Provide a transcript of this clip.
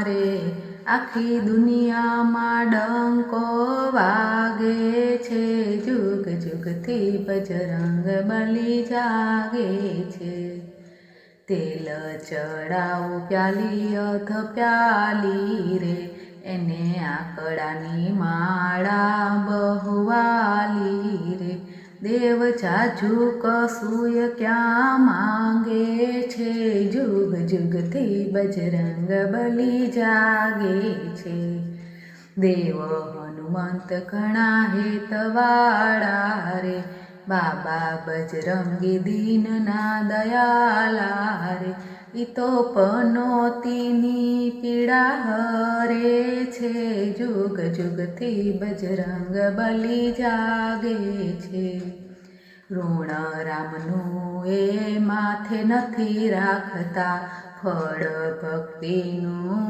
રે આખી દુનિયામાં ડંકો વાગે છે, જુગ જુગથી બજરંગ બલી જાગે છે। તેલ ચડાવું પ્યાલી અધ પ્યાલી રે એને આકડાની માળા બહુવાલી રે દેવ જાજુ કસુય ક્યાં માંગે છે, જુગ જુગથી બજરંગ બલી જાગે છે। દેવ હનુમંત ઘણા હેતવાળા રે બાબા બજરંગી દીનના દયાલા રે ઈ તો પનોતીની પીડા હરે છે, જુગ જુગથી બજરંગ બલી જાગે છે। ઋણ રામનું એ માથે નથી રાખતા, ફળ ભક્તિનું